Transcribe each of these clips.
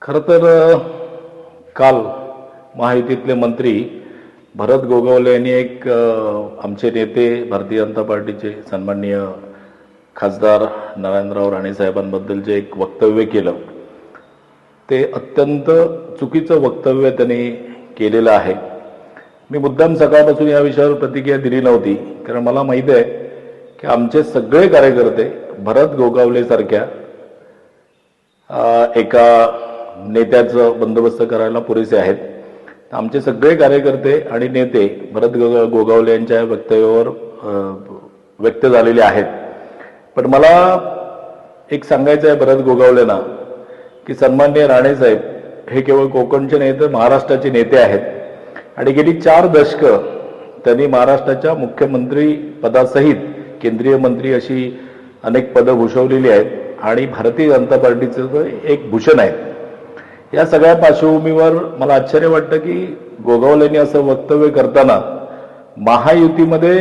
खरं तर काल महायुतीतले मंत्री भरत गोगावले यांनी एक आमचे नेते भारतीय जनता पार्टीचे सन्माननीय खासदार नारायणराव राणे साहेबांबद्दल जे एक वक्तव्य केलं ते अत्यंत चुकीचं वक्तव्य त्यांनी केलेलं आहे. मी मुद्दाम सकाळपासून या विषयावर प्रतिक्रिया दिली नव्हती, कारण मला माहिती आहे की आमचे सगळे कार्यकर्ते भरत गोगावले सारख्या एका नेत्याचं बंदोबस्त करायला पुरेसे आहेत. आमचे सगळे कार्यकर्ते आणि नेते भरत गोगावले यांच्या वक्तव्यावर व्यक्त झालेले आहेत. पण मला एक सांगायचं आहे भरत गोगावलेंना की सन्माननीय राणे साहेब हे केवळ कोकणचे नाही तर महाराष्ट्राचे नेते आहेत आणि गेली 4 दशकं त्यांनी महाराष्ट्राच्या मुख्यमंत्री पदासहित केंद्रीय मंत्री अशी अनेक पदं भूषवलेली आहेत आणि भारतीय जनता पार्टीचं एक भूषण आहे. या सगळ्या पार्श्वभूमीवर मला आश्चर्य वाटतं की गोगावलेंनी असं वक्तव्य करताना महायुतीमध्ये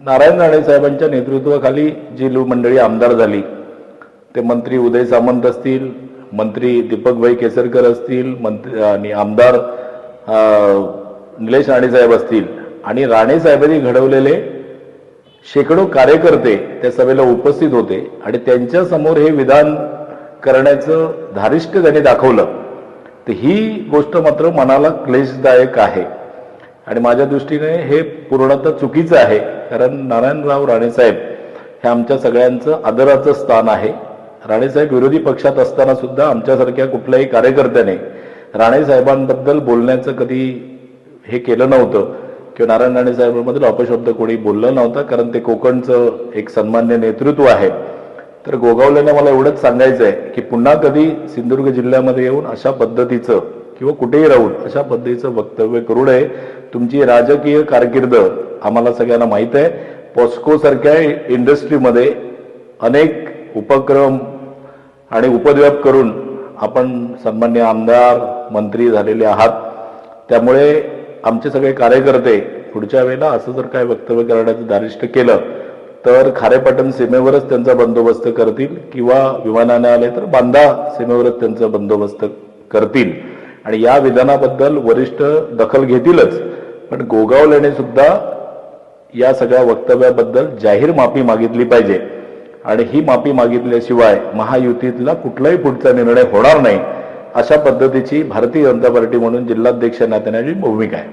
नारायण राणे साहेबांच्या नेतृत्वाखाली जी मंडळी आमदार झाली, ते मंत्री उदय सामंत असतील, मंत्री दीपकभाई केसरकर असतील, मंत्री आणि आमदार निलेश राणे साहेब असतील आणि राणे साहेबांनी घडवलेले शेकडो कार्यकर्ते त्या सभेला उपस्थित होते आणि त्यांच्या समोर हे विधान करण्याचं धारिष्ट त्यांनी दाखवलं, तर ही गोष्ट मात्र मनाला क्लेशदायक आहे आणि माझ्या दृष्टीने हे पूर्णतः चुकीचं आहे. कारण नारायणराव राणे साहेब हे आमच्या सगळ्यांचं आदराचं स्थान आहे. राणे साहेब विरोधी पक्षात असताना सुद्धा आमच्यासारख्या कुठल्याही कार्यकर्त्याने राणे साहेबांबद्दल बोलण्याचं कधी हे केलं नव्हतं किंवा नारायण राणे साहेबांबद्दल अपशब्द कोणी बोललं नव्हतं, कारण ते कोकणचं एक सन्मान्य नेतृत्व आहे. तर गोगावलेंना मला एवढंच सांगायचं आहे की पुन्हा कधी सिंधुदुर्ग जिल्ह्यामध्ये येऊन अशा पद्धतीचं किंवा कुठेही राहून अशा पद्धतीचं वक्तव्य करू नये. तुमची राजकीय कारकीर्द आम्हाला सगळ्यांना माहीत आहे. पॉस्को सारख्या इंडस्ट्रीमध्ये अनेक उपक्रम आणि उपद्व्याप करून आपण सन्मान्य आमदार मंत्री झालेले आहात. त्यामुळे आमचे सगळे कार्यकर्ते पुढच्या वेळेला असं जर काय वक्तव्य करण्याचं धारिष्ट केलं तर खारेपाटण सीमेवरच त्यांचा बंदोबस्त करतील किंवा विमानाने आले तर बांदा सीमेवरच त्यांचा बंदोबस्त करतील आणि या विधानाबद्दल वरिष्ठ दखल घेतीलच. पण गोगावलेने सुद्धा या सगळ्या वक्तव्याबद्दल जाहीर माफी मागितली पाहिजे आणि ही माफी मागितल्याशिवाय महायुतीतला कुठलाही पुढचा निर्णय होणार नाही, अशा पद्धतीची भारतीय जनता पार्टी म्हणून जिल्हाध्यक्ष नात्याची भूमिका आहे.